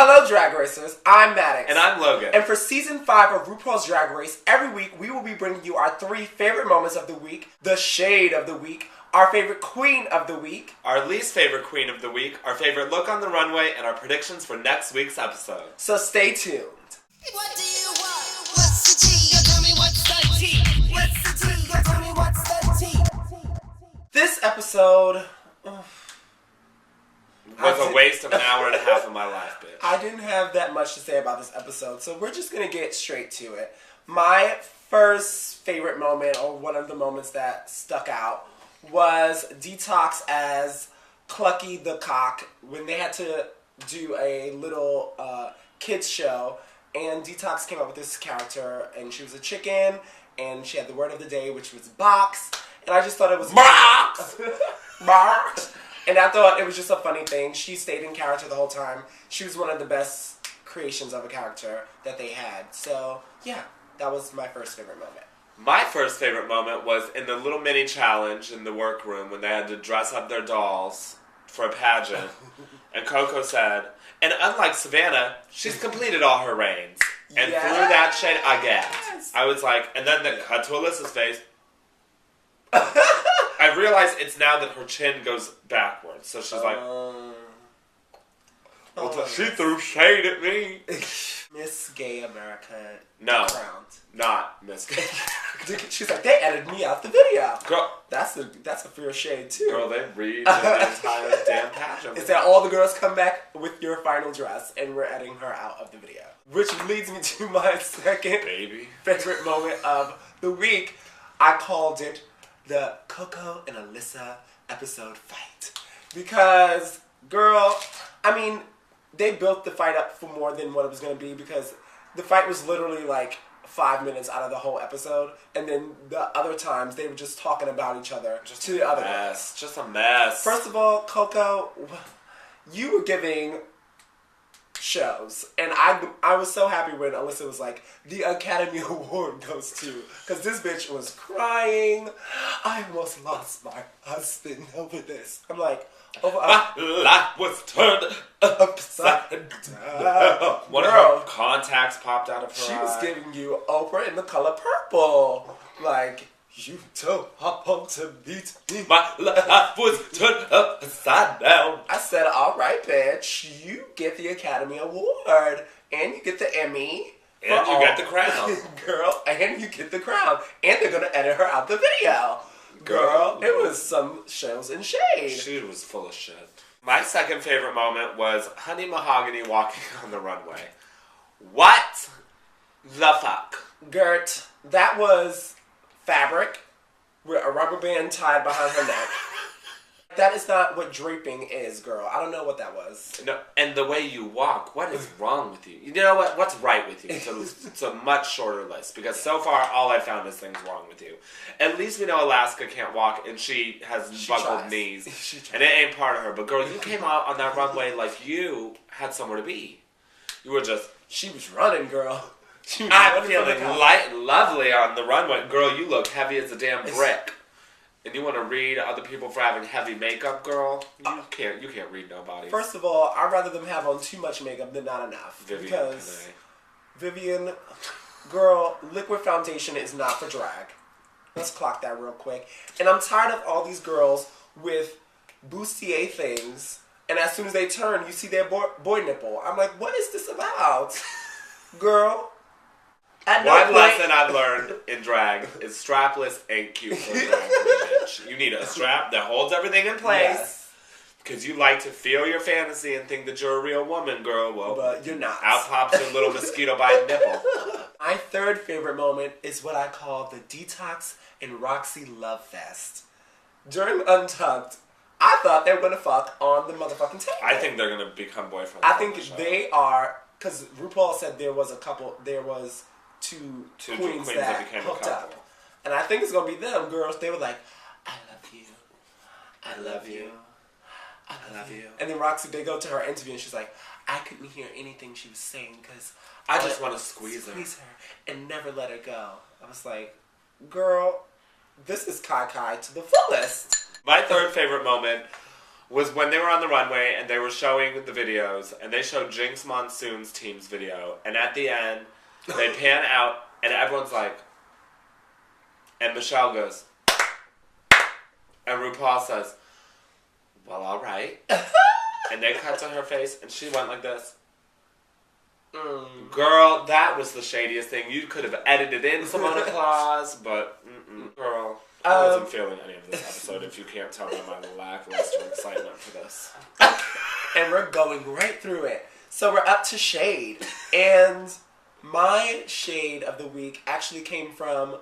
Hello, Drag Racers. I'm Maddox. And I'm Logan. And for Season 5 of RuPaul's Drag Race, every week we will be bringing you our 3 favorite moments of the week, the shade of the week, our favorite queen of the week, our least favorite queen of the week, our favorite look on the runway, and our predictions for next week's episode. So stay tuned. What do you want? What's the tea? Tell me what's the tea. What's the tea? Tell me what's the tea. This episode was a waste of an hour and a half of my life, bitch. I didn't have that much to say about this episode, so we're just going to get straight to it. My first favorite moment, or one of the moments that stuck out, was Detox as Clucky the Cock when they had to do a little kids show, and Detox came up with this character, and she was a chicken, and she had the word of the day, which was box, and I just thought it was box. Box. And I thought it was just a funny thing. She stayed in character the whole time. She was one of the best creations of a character that they had. So, yeah, that was my first favorite moment. My first favorite moment was in the little mini challenge in the workroom when they had to dress up their dolls for a pageant. And Coco said, and unlike Savannah, she's completed all her reigns. And yes. through that shade, I gasped. I was like, and then the cut to Alyssa's face. I realized it's now that her chin goes backwards. So she's like, she threw shade at me. Miss Gay America No, crowned. not Miss Gay. She's like, they edited me out the video. Girl, that's a fair shade too. Girl, they redid the entire damn pageant. It's that all the girls come back with your final dress and we're editing her out of the video. Which leads me to my second favorite moment of the week. I called it the Coco and Alyssa episode fight. Because, girl, I mean, they built the fight up for more than what it was going to be because the fight was literally like 5 minutes out of the whole episode. And then the other times, they were just talking about each other to the other girls. Just a mess. First of all, Coco, you were giving shows. And I was so happy when Alyssa was like, the Academy Award goes to. Because this bitch was crying. I almost lost my husband over this. I'm like, my life was turned upside down. One of her contacts popped out of her She eye. was giving you Oprah in the color purple. Like, you don't hop on to beat me. My life was turned upside down. I said, all right, bitch, you get the Academy Award. And you get the Emmy. And you get the crown. Girl, and you get the crown. And they're going to edit her out the video. Girl, it was some shells and shade. She was full of shit. My second favorite moment was Honey Mahogany walking on the runway. What the fuck? Gert, that was fabric with a rubber band tied behind her neck. That is not what draping is, girl. I don't know what that was. No, and the way you walk, what is wrong with you? You know what? What's right with you? So it's a much shorter list because so far all I found is things wrong with you. At least we know Alaska can't walk and she has buckled knees. And it ain't part of her. But girl, you came out on that runway like you had somewhere to be. You were just... She was running, girl. I'm feeling light and lovely on the runway. Girl, you look heavy as a damn brick. And you want to read other people for having heavy makeup, girl? You can't read nobody. First of all, I'd rather them have on too much makeup than not enough. Vivian, girl, liquid foundation is not for drag. Let's clock that real quick. And I'm tired of all these girls with bustier things, and as soon as they turn, you see their boy nipple. I'm like, what is this about? Girl. One lesson I've learned in drag is strapless ain't cute for drag bitch. You need a strap that holds everything in place. Because you like to feel your fantasy and think that you're a real woman, girl. Well, but you're not. Out pops your little mosquito bite nipple. My third favorite moment is what I call the Detox and Roxy Love Fest. During Untucked, I thought they were going to fuck on the motherfucking table. I think they're going to become boyfriends. I think they are, because RuPaul said there was two queens that became hooked a couple. up. And I think it's going to be them, girls. They were like, I love you. I love you. I love you. And then Roxy, they go to her interview and she's like, I couldn't hear anything she was saying because I just want to squeeze her and never let her go. I was like, girl, this is Kai Kai to the fullest. My third favorite moment was when they were on the runway and they were showing the videos, and they showed Jinx Monsoon's team's video, and at the end, they pan out, and everyone's like, and Michelle goes, and RuPaul says, well, all right. And they cut to her face, and she went like this. Girl, that was the shadiest thing. You could have edited in Simona Claus, but girl, I wasn't feeling any of this episode if you can't tell me my lackluster excitement for this. And we're going right through it. So we're up to shade. And my shade of the week actually came from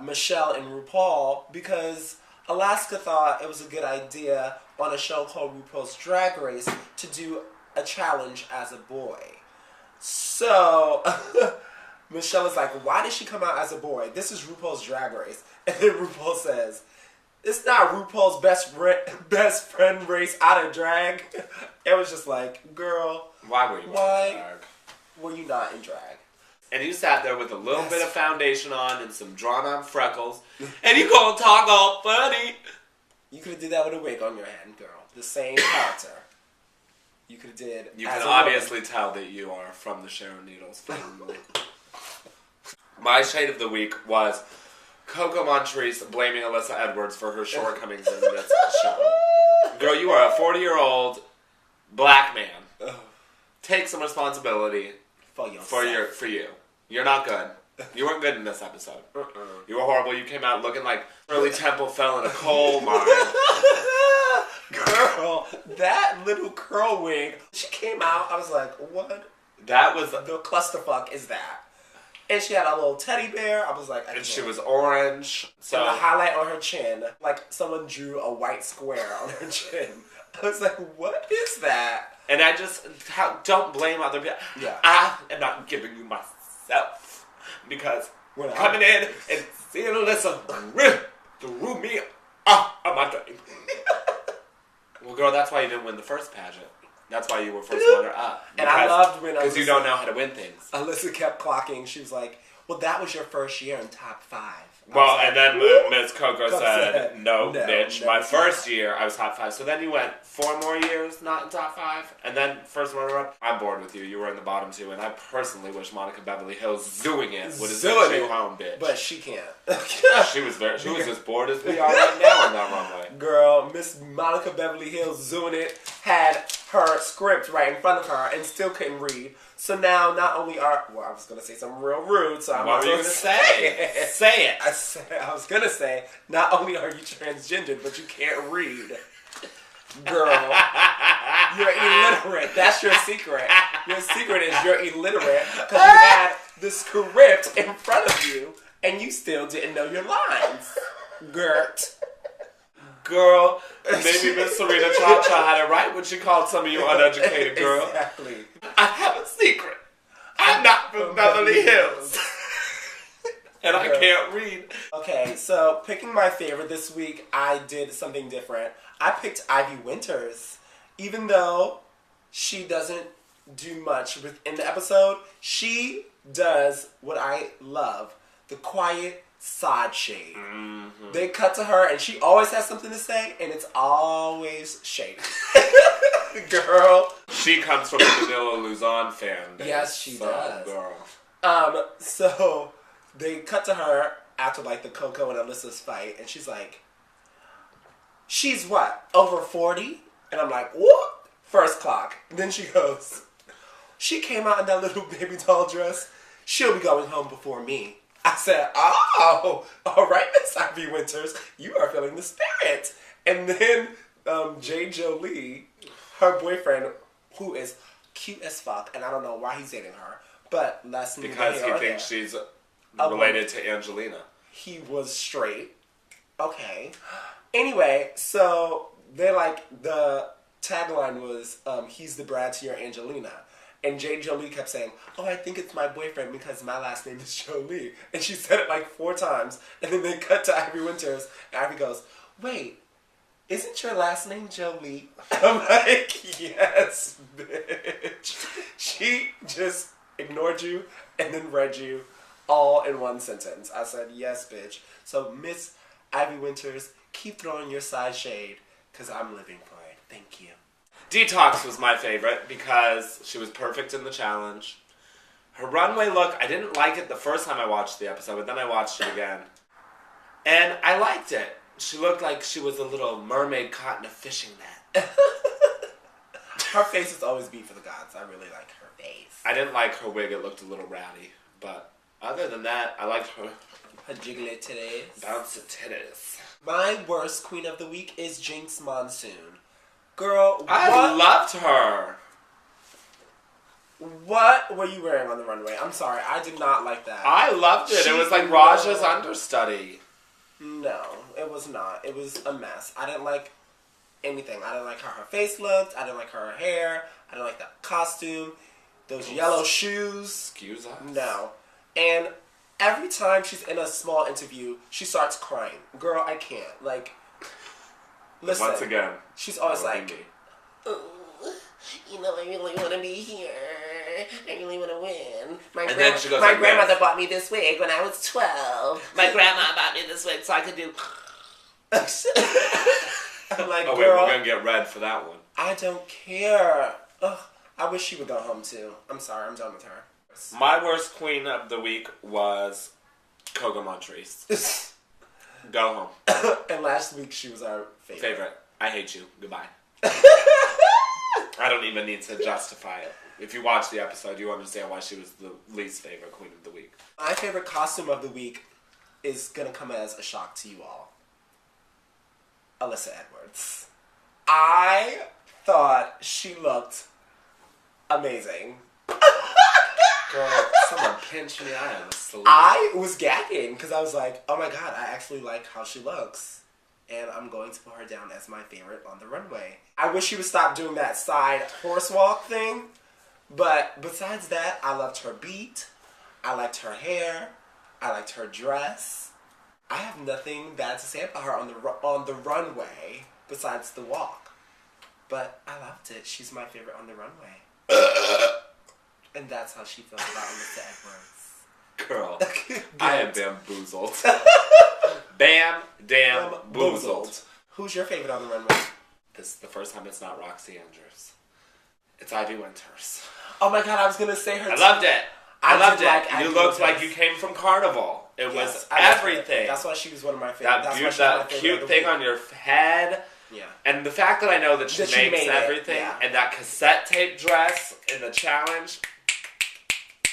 Michelle and RuPaul, because Alaska thought it was a good idea on a show called RuPaul's Drag Race to do a challenge as a boy. So Michelle is like, why did she come out as a boy? This is RuPaul's Drag Race. And then RuPaul says, it's not RuPaul's best friend race out of drag. It was just like, girl, why were you in drag? Were you not in drag? And you sat there with a little bit of foundation on and some drawn-on freckles, and you gonna talk all funny. You could have did that with a wig on your head, girl. The same character. You could have did. You can obviously tell that you are from the Sharon Needles family. My shade of the week was Coco Montrese blaming Alyssa Edwards for her shortcomings in this show. Girl, you are a 40-year-old black man. Take some responsibility for you. You're not good. You weren't good in this episode. You were horrible. You came out looking like Shirley Temple fell in a coal mine. Girl, that little curl wig. She came out, I was like, what? That was... The clusterfuck is that? And she had a little teddy bear. I was like... And she was orange. So and a highlight on her chin. Like someone drew a white square on her chin. I was like, what is that? And I just... Don't blame other people. Yeah. I am not giving you myself. Because coming in and seeing Alyssa threw me off of my game. Well, girl, that's why you didn't win the first pageant. That's why you were first runner-up. And I loved when because you don't know how to win things. Alyssa kept clocking. She was like, well, that was your first year in top 5. Well, and then Ms. Coco said, no, bitch. My first year, I was top 5. So then you went 4 more years not in top 5. And then first runner-up. I'm bored with you. You were in the bottom 2. And I personally wish Monica Beverly Hills zooing it would have sent you home, bitch. But she can't. She was as bored as we are right now on that runway. Girl, Miss Monica Beverly Hills zooing it had her script right in front of her and still couldn't read. So now, not only are... Well, I was going to say something real rude, so I'm not going to say it. Say it. I was going to say, not only are you transgendered, but you can't read. Girl, you're illiterate. That's your secret. Your secret is you're illiterate because you had the script in front of you and you still didn't know your lines. Girl, maybe Miss Serena Cha-Cha had it right when she called some of you uneducated, girl. Exactly. I have a secret. I'm not from Beverly Hills. And I can't read. Okay, so picking my favorite this week, I did something different. I picked Ivy Winters. Even though she doesn't do much within the episode, she does what I love. The quiet side shade. Mm-hmm. They cut to her and she always has something to say and it's always shady. Girl. She comes from the Vanilla Luzon fan base. Yes, she does. Girl. So they cut to her after like the Coco and Alyssa's fight and she's like, she's what, over 40? And I'm like, what? First clock. And then she goes, she came out in that little baby doll dress. She'll be going home before me. I said, oh, all right, Miss Ivy Winters, you are feeling the spirit. And then J. Jolie, her boyfriend, who is cute as fuck, and I don't know why he's dating her, but let's move because he thinks she's related to Angelina. He was straight. Okay. Anyway, so they're like, the tagline was, he's the Brad to your Angelina. And Jane Jolie kept saying, oh, I think it's my boyfriend because my last name is Jolie. And she said it like 4 times. And then they cut to Ivy Winters. And Ivy goes, wait, isn't your last name Jolie? I'm like, yes, bitch. She just ignored you and then read you all in one sentence. I said, yes, bitch. So Miss Ivy Winters, keep throwing your side shade because I'm living for it. Thank you. Detox was my favorite because she was perfect in the challenge. Her runway look, I didn't like it the first time I watched the episode, but then I watched it again. And I liked it. She looked like she was a little mermaid caught in a fishing net. Her face is always beat for the gods. I really like her face. I didn't like her wig. It looked a little ratty. But other than that, I liked her. Her jiggly titties. Bouncy titties. My worst queen of the week is Jinx Monsoon. Girl, I loved her. What were you wearing on the runway? I'm sorry, I did not like that. I loved it. It was like Raja's understudy. No, it was not. It was a mess. I didn't like anything. I didn't like how her face looked. I didn't like her hair. I didn't like the costume. Those yellow shoes. Excuse us? No. And every time she's in a small interview, she starts crying. Girl, I can't. Like, listen. Once again. She's always like, You know, I really want to be here. I really want to win. Then she goes my like grandmother this. bought me this wig when I was 12. My grandma bought me this wig so I could do... I'm like, oh, girl, wait, we're going to get red for that one. I don't care. Ugh, I wish she would go home too. I'm sorry, I'm done with her. My worst queen of the week was Coco Montrese. Go home. And last week she was our favorite. I hate you. Goodbye. I don't even need to justify it. If you watch the episode, you understand why she was the least favorite queen of the week. My favorite costume of the week is going to come as a shock to you all. Alyssa Edwards. I thought she looked amazing. Girl, someone pinched me. I am asleep. I was gagging because I was like, oh my god, I actually like how she looks. And I'm going to put her down as my favorite on the runway. I wish she would stop doing that side horse walk thing. But besides that, I loved her beat. I liked her hair. I liked her dress. I have nothing bad to say about her on the runway besides the walk. But I loved it. She's my favorite on the runway. And that's how she feels about Alyssa Edwards. Girl, I am bamboozled. Bamboozled. Who's your favorite on the runway? This is the first time it's not Roxy Andrews. It's Ivy Winters. Oh my god, I was gonna say her I loved it. I loved it. Like you looked like you came from Carnival. It was I everything. That's why she was one of my favorites. That cute thing on your head. Yeah. And the fact that I know that she makes everything, and that cassette tape dress in the challenge,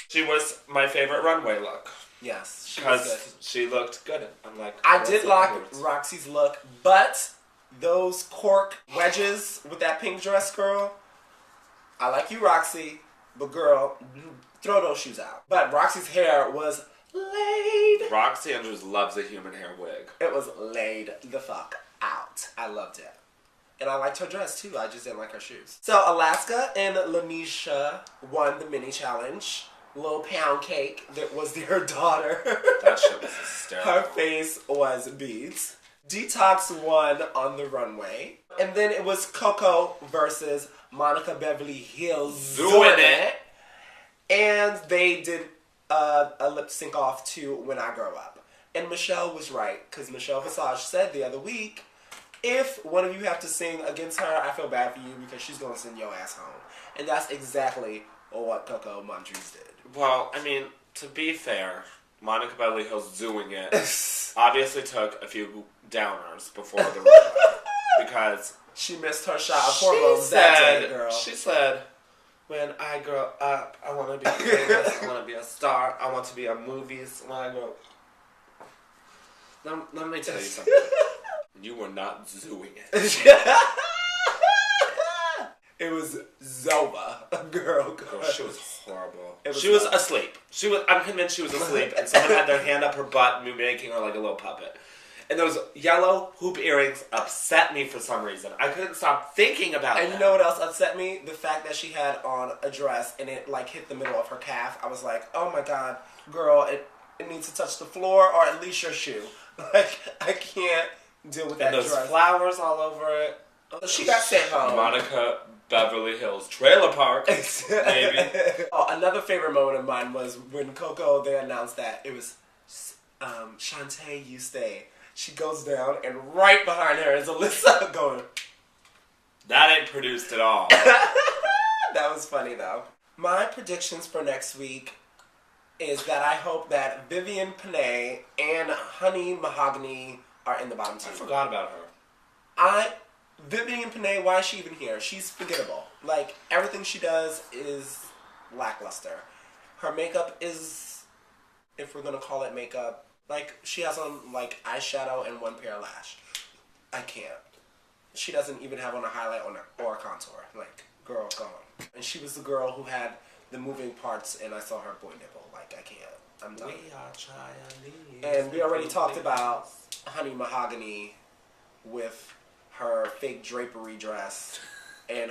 she was my favorite runway look. Yes, she was good. Because she looked good. I'm like, I did like Roxy's look, but those cork wedges with that pink dress, girl, I like you, Roxy, but girl, throw those shoes out. But Roxy's hair was laid. Roxy Andrews loves a human hair wig. It was laid the fuck out. I loved it. And I liked her dress too. I just didn't like her shoes. So Alaska and Lanisha won the mini challenge. Little Pound Cake that was their daughter. That shit was hysterical. Her face was beads. Detox won on the runway. And then it was Coco versus Monica Beverly Hills. Doing it. And they did a lip sync off to When I Grow Up. And Michelle was right, because Michelle Visage said the other week, if one of you have to sing against her, I feel bad for you because she's going to send your ass home. And that's exactly what Coco Montrese did. Well, I mean, to be fair, Monica Beverly Hills doing it obviously took a few downers before the runway because she missed her shot of hormones that day, girl. She said, when I grow up, I want to be famous, I want to be a star, I want to be in movies when I grow up. Let me tell you something. You were not doing it. It was Zova, girl. She was horrible. She was asleep. I'm convinced she was asleep, and someone had their hand up her butt, making her like a little puppet. And those yellow hoop earrings upset me for some reason. I couldn't stop thinking about it. And you know what else upset me? The fact that she had on a dress and it like hit the middle of her calf. I was like, oh my god, girl, it needs to touch the floor or at least your shoe. Like, I can't deal with that and those dress. Flowers all over it. She got sent home. Monica Beverly Hills Trailer Park, maybe. Oh, another favorite moment of mine was when Coco, they announced that it was Shantae, you stay. She goes down, and right behind her is Alyssa going. That ain't produced at all. That was funny though. My predictions for next week is that I hope that Vivian Panay and Honey Mahogany are in the bottom two. I forgot about her. Vivian Panay, why is she even here? She's forgettable. Like, everything she does is lackluster. Her makeup is, if we're gonna call it makeup, like, she has on, like, eyeshadow and one pair of lash. I can't. She doesn't even have on a highlight or a contour. Like, girl, gone. And she was the girl who had the moving parts, and I saw her boy nipple. Like, I can't. I'm done. We are Chinese. And we already talked about Honey Mahogany with her fake drapery dress and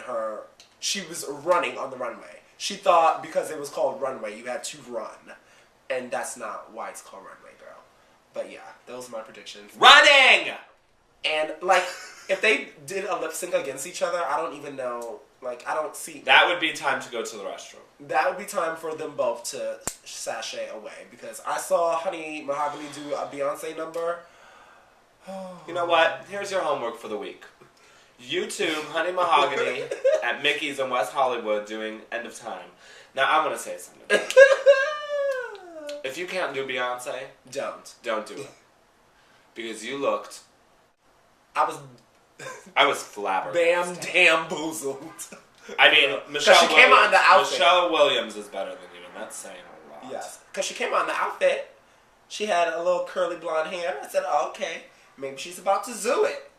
she was running on the runway. She thought because it was called runway, you had to run. And that's not why it's called runway, girl. But yeah, those are my predictions. Running! And, like, if they did a lip sync against each other, I don't even know. Like, I don't see... That would be time to go to the restroom. That would be time for them both to sashay away. Because I saw Honey Mahogany do a Beyonce number. You know what? Here's your homework for the week. YouTube Honey Mahogany at Mickey's in West Hollywood doing End of Time. Now, I'm going to say something. If you can't do Beyonce... Don't do it. Because you looked... I was flabbergasted. Bamboozled. I mean, Michelle she came out in the outfit. Michelle Williams is better than you, and that's saying a lot. Yes. Because she came out in the outfit. She had a little curly blonde hair. I said, oh, okay. Maybe she's about to zoo it.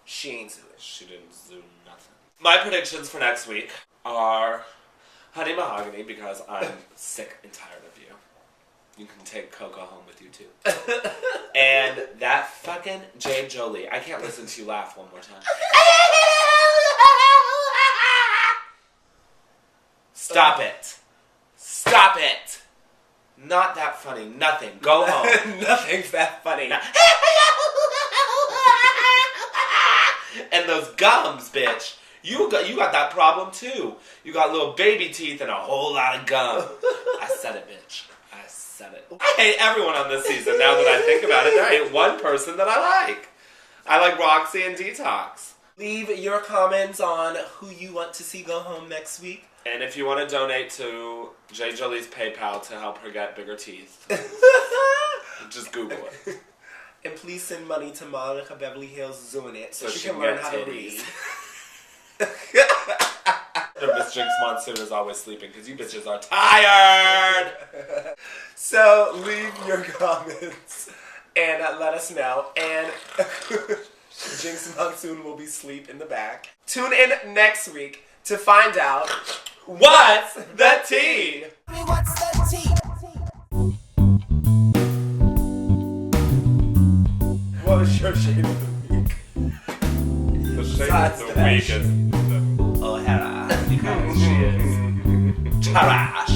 She ain't zoo it. She didn't zoo nothing. My predictions for next week are Honey Mahogany, because I'm sick and tired of you. You can take Coco home with you, too. And that fucking Jade Jolie. I can't listen to you laugh one more time. Stop it. Stop it. Not that funny. Nothing. Go home. Nothing's that funny. And those gums, bitch. You got that problem, too. You got little baby teeth and a whole lot of gum. I said it, bitch. I said it. I hate everyone on this season. Now that I think about it, there ain't one person that I like. I like Roxy and Detox. Leave your comments on who you want to see go home next week. And if you want to donate to J. Jolie's PayPal to help her get bigger teeth, just Google it. And please send money to Monica Beverly Hills Zooing It so she can get learn how to read. Miss Jinx Monsoon is always sleeping because you bitches are tired. So leave your comments and let us know. And Jinx Monsoon will be asleep in the back. Tune in next week to find out what's the tea. What's the tea? What was your shade of the week? The shade Besides of the that week shit. is... Oh, Hera, because she is trash.